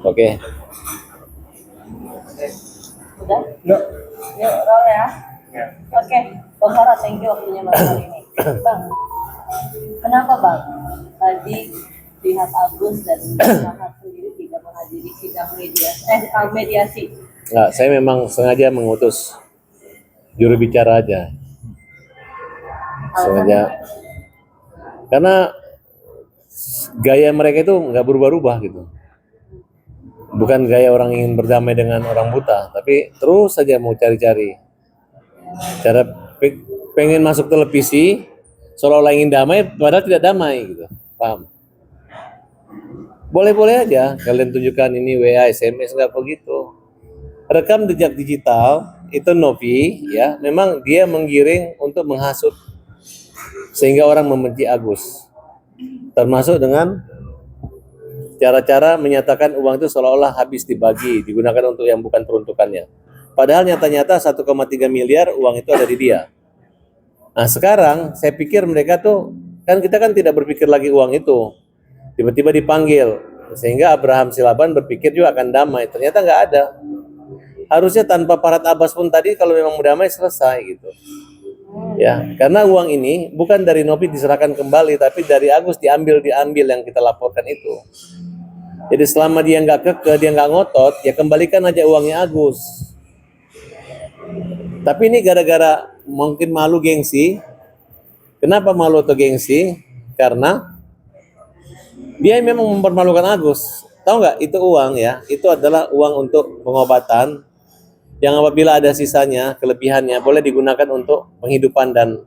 Oke. Udah? Yuk. Yuk, roll ya. Ya. Oke, Bang Farah, thank you waktunya malam hari ini. Bang, kenapa Bang tadi pihak Agus dan Rahmat sendiri tidak menghadiri sidang mediasi? Nggak, saya memang sengaja mengutus juru bicara aja. Sengaja. Karena gaya mereka itu nggak berubah-ubah gitu. Bukan gaya orang ingin berdamai dengan orang buta, tapi terus saja mau cari-cari cara pengen masuk televisi seolah-olah ingin damai padahal tidak damai gitu. Paham? Boleh-boleh aja kalian tunjukkan ini WA, SMS, nggak begitu. Rekam jejak digital itu Novi ya, memang dia menggiring untuk menghasut sehingga orang membenci Agus. Termasuk dengan cara-cara menyatakan uang itu seolah-olah habis dibagi, digunakan untuk yang bukan peruntukannya. Padahal nyata-nyata 1,3 miliar uang itu ada di dia. Nah sekarang saya pikir mereka tuh, kan kita kan tidak berpikir lagi uang itu. Tiba-tiba dipanggil, sehingga Abraham Silaban berpikir juga akan damai. Ternyata nggak ada. Harusnya tanpa Farhad Abbas pun tadi kalau memang mau damai selesai gitu. Ya, karena uang ini bukan dari Novi diserahkan kembali, tapi dari Agus diambil yang kita laporkan itu. Jadi selama dia nggak kekeh, dia nggak ngotot, ya kembalikan aja uangnya Agus. Tapi ini gara-gara mungkin malu gengsi. Kenapa malu atau gengsi? Karena dia memang mempermalukan Agus. Tahu nggak? Itu uang ya, itu adalah uang untuk pengobatan. Yang apabila ada sisanya, kelebihannya boleh digunakan untuk penghidupan dan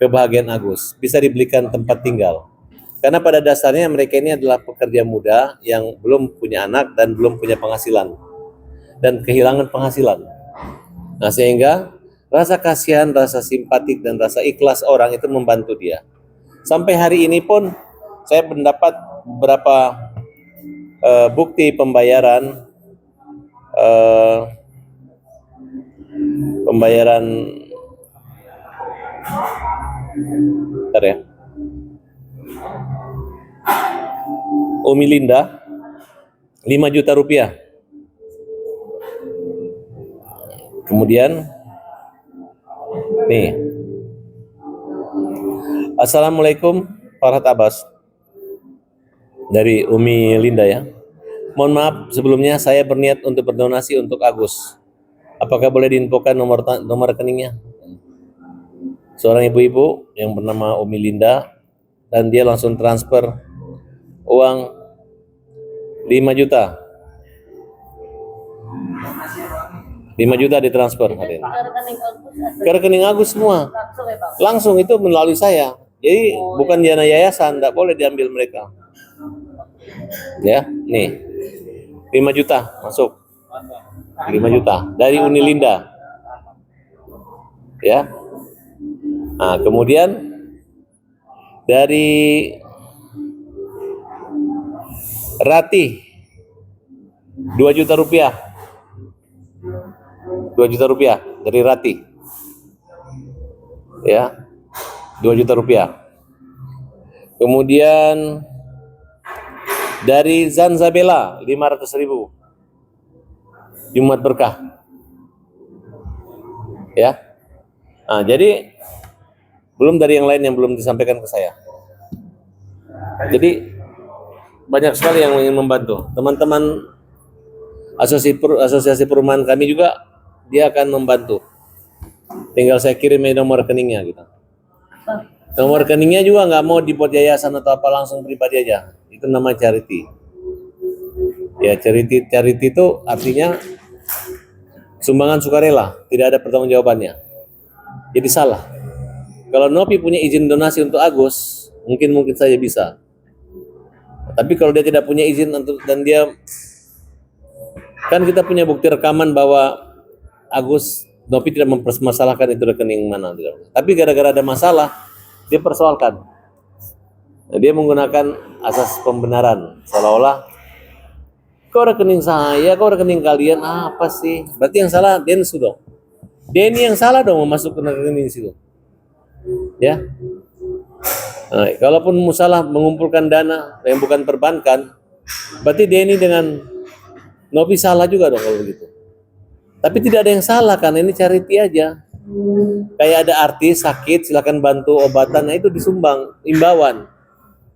kebahagiaan Agus. Bisa dibelikan tempat tinggal. Karena pada dasarnya mereka ini adalah pekerja muda yang belum punya anak dan belum punya penghasilan. Dan kehilangan penghasilan. Nah sehingga rasa kasihan, rasa simpatik, dan rasa ikhlas orang itu membantu dia. Sampai hari ini pun saya mendapat beberapa bukti pembayaran bentar ya, Umi Linda 5 juta rupiah. Kemudian nih, Assalamualaikum Farhad Abbas dari Umi Linda ya. Mohon maaf sebelumnya saya berniat untuk berdonasi untuk Agus. Apakah boleh diinfokan nomor rekeningnya? Seorang ibu-ibu yang bernama Umi Linda, dan dia langsung transfer uang 5 juta. 5 juta ditransfer hari ini. Ke rekening Agus semua. Langsung ya Bang? Langsung itu melalui saya. Jadi bukan dana yayasan, tidak boleh diambil mereka. Ya, nih 5 juta masuk. 5 juta dari Uni Linda. Ya. Nah, kemudian dari Rati 2 juta rupiah. 2 juta rupiah dari Rati. Ya. 2 juta rupiah. Kemudian dari Zanzabela 500.000. Jumat berkah. Ya. Nah, jadi belum dari yang lain yang belum disampaikan ke saya. Jadi banyak sekali yang ingin membantu. Teman-teman asosiasi perumahan kami juga dia akan membantu. Tinggal saya kirim nomor rekeningnya gitu. Nomor rekeningnya juga nggak mau dibuat yayasan atau apa, langsung pribadi aja. Itu nama charity. Ya, charity itu artinya sumbangan sukarela, tidak ada pertanggungjawabannya. Jadi salah. Kalau Novi punya izin donasi untuk Agus, mungkin saja bisa. Tapi kalau dia tidak punya izin dan dia, kan kita punya bukti rekaman bahwa Novi tidak mempermasalahkan itu rekening mana. Tapi gara-gara ada masalah, dia persoalkan. Nah, dia menggunakan asas pembenaran, seolah-olah kok rekening saya, kok rekening kalian, apa sih? Berarti yang salah Densu dong. Dia ini yang salah dong memasuk ke rekening situ. Ya. Nah, kalaupun musalah mengumpulkan dana yang bukan perbankan, Berarti dia ini dengan Novi salah juga dong kalau begitu. Tapi tidak ada yang salah kan, ini charity aja. Kayak ada artis sakit, silakan bantu obatan, nah itu disumbang, imbauan.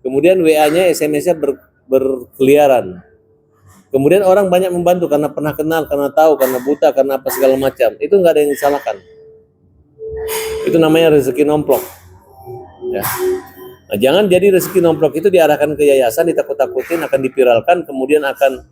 Kemudian WA-nya, SMS-nya berkeliaran. Kemudian orang banyak membantu karena pernah kenal, karena tahu, karena buta, karena apa segala macam. Itu nggak ada yang disalahkan. Itu namanya rezeki nomplok. Ya. Nah, jangan jadi rezeki nomplok itu diarahkan ke yayasan, ditakut-takutin, akan dipiralkan, kemudian akan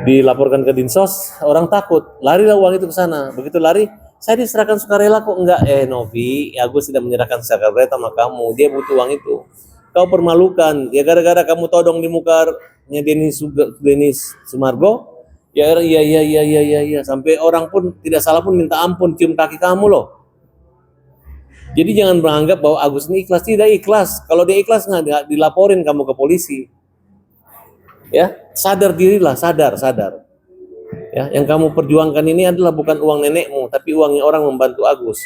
dilaporkan ke Dinsos, orang takut, larilah uang itu ke sana. Begitu lari, saya diserahkan sukarela kok. Enggak, Novi, Agus tidak menyerahkan sukarela sama kamu, dia butuh uang itu. Kau permalukan, ya gara-gara kamu todong di mukanya Denis Sumargo, ya iya, sampai orang pun tidak salah pun minta ampun, cium kaki kamu loh. Jadi jangan beranggap bahwa Agus ini ikhlas, tidak ikhlas. Kalau dia ikhlas nggak dilaporin kamu ke polisi. Ya, sadar dirilah, sadar. Ya, yang kamu perjuangkan ini adalah bukan uang nenekmu, tapi uangnya orang membantu Agus.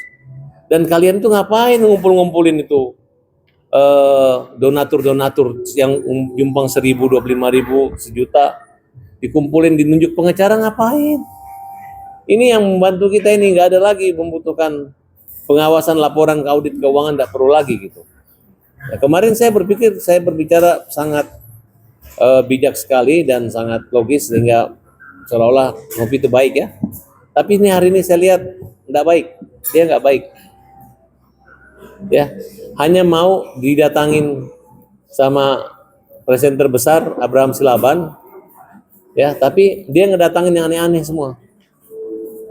Dan kalian tuh ngapain ngumpulin itu donatur yang jumpang 1.000, 25.000, sejuta, dikumpulin dinunjuk pengacara ngapain? Ini yang membantu kita ini, nggak ada lagi membutuhkan pengawasan laporan ke audit keuangan, nggak perlu lagi gitu. Ya, kemarin saya berbicara sangat bijak sekali dan sangat logis sehingga seolah-olah Novi itu baik ya. Tapi ini hari ini saya lihat tidak baik, dia nggak baik. Ya, hanya mau didatangin sama presenter besar Abraham Silaban, ya, tapi dia ngedatangin yang aneh-aneh semua.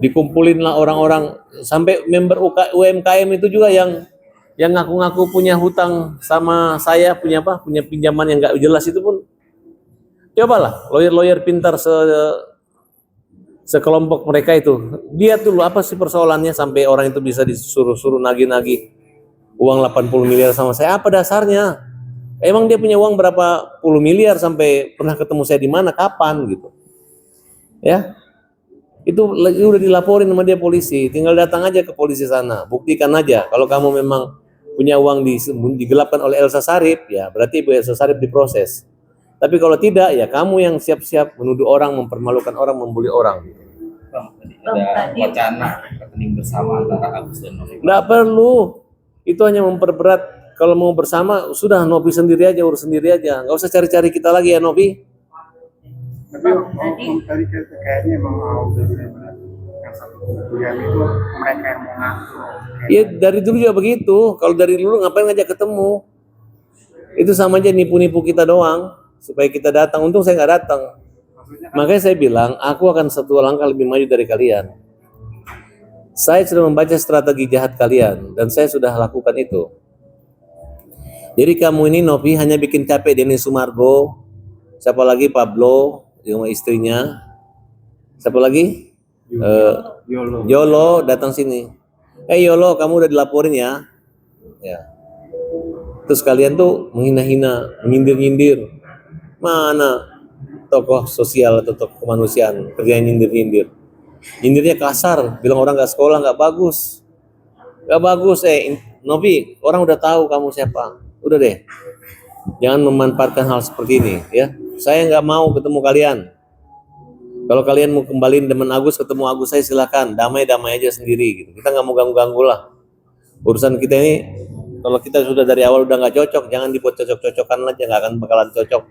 Dikumpulin lah orang-orang, sampai member UMKM itu juga yang ngaku-ngaku punya hutang sama saya, punya pinjaman yang nggak jelas itu pun. Cobalah lawyer pintar sekelompok mereka itu, lihat dulu apa sih persoalannya sampai orang itu bisa disuruh nagih-nagih uang 80 miliar sama saya. Apa dasarnya? Emang dia punya uang berapa puluh miliar sampai pernah ketemu saya di mana, kapan gitu. Ya. Itu udah dilaporin sama dia polisi, tinggal datang aja ke polisi sana, buktikan aja kalau kamu memang punya uang digelapkan oleh Elsa Sarip, ya berarti Ibu Elsa Sarip diproses. Tapi kalau tidak, ya kamu yang siap-siap menuduh orang, mempermalukan orang, membuli orang. Bang, tadi ada wacana rekening bersama antara Agus dan Novi. Nggak perlu, itu hanya memperberat. Kalau mau bersama, sudah Novi sendiri aja, urus sendiri aja. Nggak usah cari-cari kita lagi ya Novi. Tapi tadi kayaknya emang yang satu kuliah itu mereka yang mau ngatur. Iya, dari dulu juga begitu. Kalau dari dulu ngapain ngajak ketemu? Itu sama aja nipu-nipu kita doang supaya kita datang. Untung saya nggak datang. Makanya saya bilang, aku akan satu langkah lebih maju dari kalian. Saya sudah membaca strategi jahat kalian dan saya sudah lakukan itu. Jadi kamu ini Novi hanya bikin capek Denis Sumargo, siapa lagi Pablo, sama istrinya, siapa lagi? Yolo datang sini. Yolo, kamu udah dilaporin ya? Ya. Terus kalian tuh menghina-hina, menyindir-nyindir. Mana tokoh sosial atau tokoh kemanusiaan kerjanya nyindir-nyindir? Nyindirnya kasar, bilang orang nggak sekolah, nggak bagus. Nggak bagus, Novi, orang udah tahu kamu siapa. Udah deh, jangan memanfaatkan hal seperti ini ya. Saya nggak mau ketemu kalian. Kalau kalian mau kembaliin teman Agus, ketemu Agus saya silakan, damai-damai aja sendiri gitu. Kita nggak mau ganggu-ganggu lah. Urusan kita ini, kalau kita sudah dari awal udah nggak cocok, jangan dibuat cocok-cocokan aja, nggak akan bakalan cocok.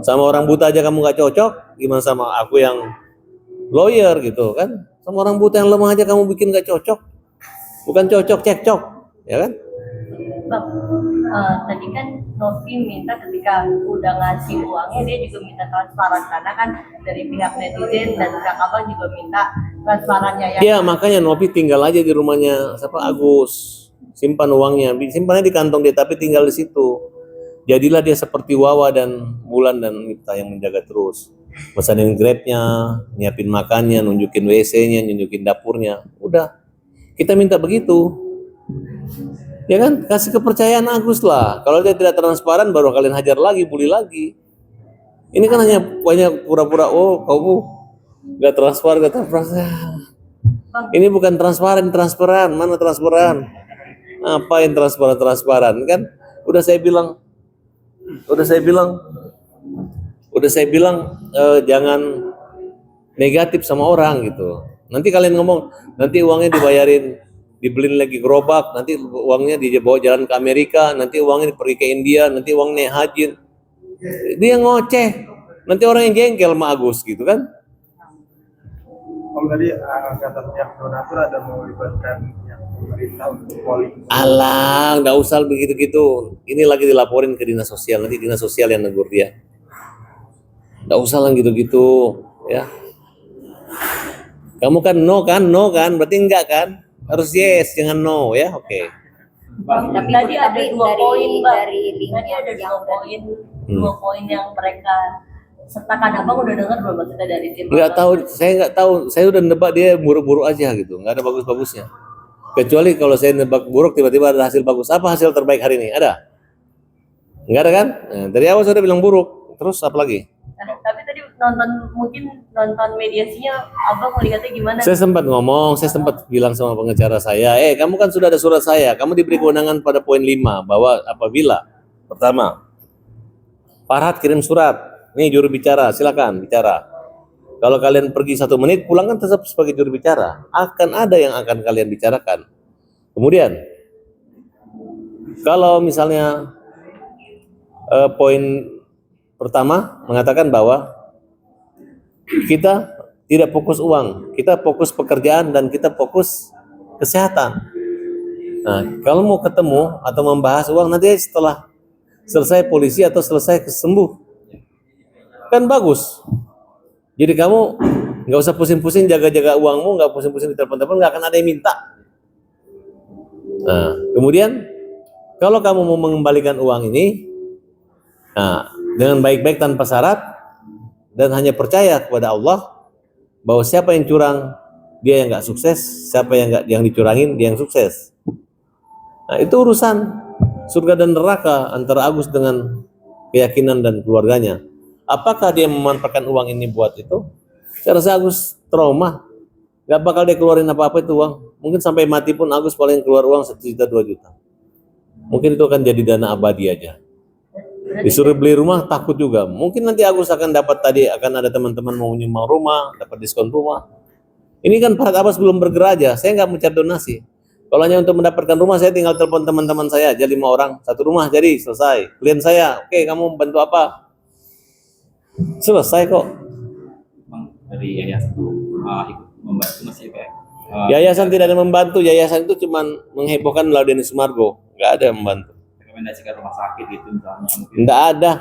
Sama orang buta aja kamu nggak cocok, gimana sama aku yang lawyer gitu kan? Sama orang buta yang lemah aja kamu bikin nggak cocok. Bukan cocok, cekcok, ya kan? Bang, tadi kan Novi minta ketika udah ngasih uangnya dia juga minta transparan karena kan dari pihak netizen dan pihak abang juga minta transparannya ya. Iya, makanya Novi tinggal aja di rumahnya siapa Agus, simpan uangnya, simpannya di kantong dia tapi tinggal di situ. Jadilah dia seperti Wawa dan Bulan dan Mita yang menjaga terus. Pesanin Grabnya, nyiapin makannya, nunjukin WC-nya, nunjukin dapurnya. Udah, kita minta begitu. Ya kan, kasih kepercayaan Agus lah. Kalau dia tidak transparan, baru kalian hajar lagi, bully lagi. Ini kan hanya banyak pura-pura, oh kamu nggak transparan. Ini bukan transparan. Mana transparan? Apa yang transparan kan? Udah saya bilang Udah saya bilang jangan negatif sama orang gitu. Nanti kalian ngomong, nanti uangnya dibayarin, dibeliin lagi gerobak, nanti uangnya dibawa jalan ke Amerika, nanti uangnya pergi ke India, nanti uangnya haji. Dia ngoceh. Nanti orang yang jengkel sama Agus gitu kan. Om tadi kata pihak donatur ada mau melibatkan pihak pemerintah untuk polling. Alah, nggak usah begitu-gitu. Ini lagi dilaporin ke dinas sosial, nanti dinas sosial yang negur dia. Nggak usah lah gitu-gitu, ya. Kamu kan, berarti enggak kan? Harus yes, jangan no, ya, oke. Bang, Tapi tadi ada dari- 2 poin, Bang. dari link Tadi ada yang 2 poin yang mereka sertakan. Abang udah dengar belum maksudnya dari tim? Nggak tahu, saya nggak tahu. Saya udah nebak dia buruk-buruk aja gitu, nggak ada bagus-bagusnya. Kecuali kalau saya nebak buruk, tiba-tiba ada hasil bagus. Apa hasil terbaik hari ini? Ada? Nggak ada kan? Nah, dari awal saya udah bilang buruk. Terus apa lagi? Nah, tapi tadi nonton mediasinya, Abang melihatnya gimana? Saya sempat ngomong, saya sempat bilang sama pengacara saya, kamu kan sudah ada surat saya, kamu diberi kewenangan pada poin 5, bahwa apabila, pertama, Farhad kirim surat, nih juru bicara, silakan bicara. Kalau kalian pergi 1 menit, pulang kan tetap sebagai juru bicara, akan ada yang akan kalian bicarakan. Kemudian, kalau misalnya poin pertama mengatakan bahwa kita tidak fokus uang, kita fokus pekerjaan dan kita fokus kesehatan. Nah, kalau mau ketemu atau membahas uang nanti setelah selesai polisi atau selesai kesembuh, kan bagus. Jadi kamu nggak usah pusing-pusing jaga-jaga uangmu, nggak pusing-pusing di telepon-telepon, nggak akan ada yang minta. Nah, kemudian kalau kamu mau mengembalikan uang ini, nah, dengan baik-baik tanpa syarat dan hanya percaya kepada Allah bahwa siapa yang curang dia yang nggak sukses, siapa yang dicurangin dia yang sukses. Nah, itu urusan surga dan neraka antara Agus dengan keyakinan dan keluarganya. Apakah dia memanfaatkan uang ini buat itu? Saya rasa Agus trauma, nggak bakal dia keluarin apa-apa itu uang. Mungkin sampai mati pun Agus paling keluar uang 1 juta 2 juta. Mungkin itu akan jadi dana abadi aja. Disuruh beli rumah takut juga. Mungkin nanti Agus akan dapat tadi, akan ada teman-teman mau nyumbang rumah, dapat diskon rumah. Ini kan Farhad Abbas belum bergerak aja. Saya nggak mencari donasi. Kalau hanya untuk mendapatkan rumah, saya tinggal telepon teman-teman saya aja 5 orang, 1 rumah jadi selesai. Klien saya, oke, kamu bantu apa? Selesai kok. Bang, dari yayasan ikut membantu masih kayak Yayasan tidak ada membantu. Yayasan itu cuma menghebohkan melalui Denny Sumargo. Nggak ada yang membantu. rekomendasi ke rumah sakit gitu misalnya mungkin. Nggak ada.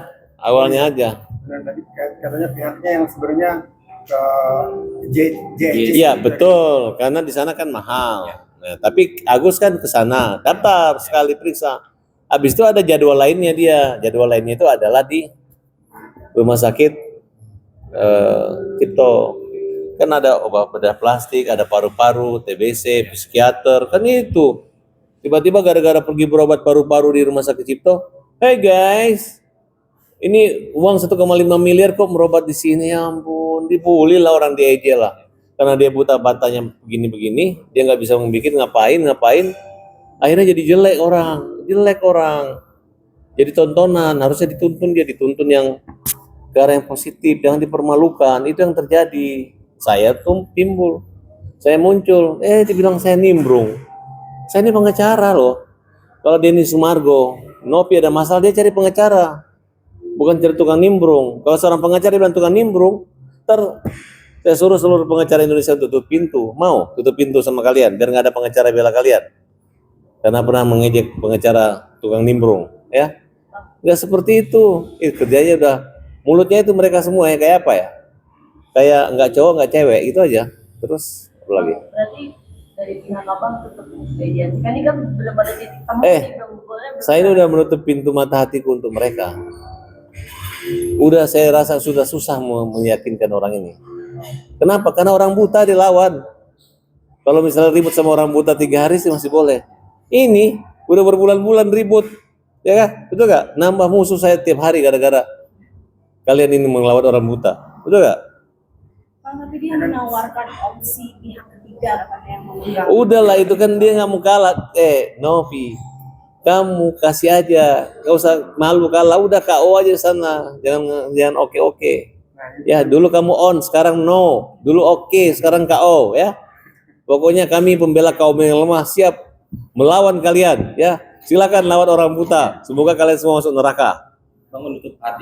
Awalnya aja. Dan tadi katanya pihaknya yang sebenarnya ke Iya betul, karena di sana kan mahal. Nah, tapi Agus kan ke sana, daftar sekali periksa. Habis itu ada jadwal lainnya dia. Jadwal lainnya itu adalah di rumah sakit Cipto. Kan ada obat bedah plastik, ada paru-paru, TBC, psikiater, kan itu. Tiba-tiba gara-gara pergi berobat paru-paru di rumah sakit Cipto, hey guys, ini uang 1,5 miliar kok merobat di sini, ya ampun, dibully lah orang di AJ lah. Karena dia buta batanya begini-begini, dia nggak bisa membuat ngapain, akhirnya jadi jelek orang. Jadi tontonan, harusnya dituntun yang ke arah yang positif, jangan dipermalukan, itu yang terjadi. Saya tuh timbul, saya muncul, dibilang saya nimbrung. Saya ini pengacara loh. Kalau Denny Sumargo, Nopi ada masalah, dia cari pengacara. Bukan cari tukang nimbrung. Kalau seorang pengacara bilang tukang nimbrung, saya suruh seluruh pengacara Indonesia untuk tutup pintu. Mau tutup pintu sama kalian, biar nggak ada pengacara bela kalian. Karena pernah mengejek pengacara tukang nimbrung, ya. Nggak seperti itu. Kerjanya udah, mulutnya itu mereka semua ya kayak apa ya? Kayak nggak cowok nggak cewek, itu aja. Terus apa lagi? Berarti dari pihak abang tetap mediasi. Kan ini kan belum ada titik temu. Saya ini udah menutup pintu mata hatiku untuk mereka. Udah saya rasa sudah susah meyakinkan orang ini. Kenapa? Karena orang buta dilawan. Kalau misalnya ribut sama orang buta 3 hari sih masih boleh. Ini udah berbulan-bulan ribut, ya kan? Betul gak? Nambah musuh saya tiap hari gara-gara kalian ini melawan orang buta. Betul gak? Tapi dia menawarkan opsi pihak ketiga kan yang mengganggu. Udahlah itu kan dia nggak mau kalah. Novi, Kamu kasih aja, gak usah malu kalau udah KO aja sana, jangan oke. Nah, Ya dulu kamu on, sekarang no, dulu oke, sekarang KO ya. Pokoknya kami pembela kaum yang lemah siap melawan kalian ya. Silakan lawan orang buta. Semoga kalian semua masuk neraka. Bang, menutup hati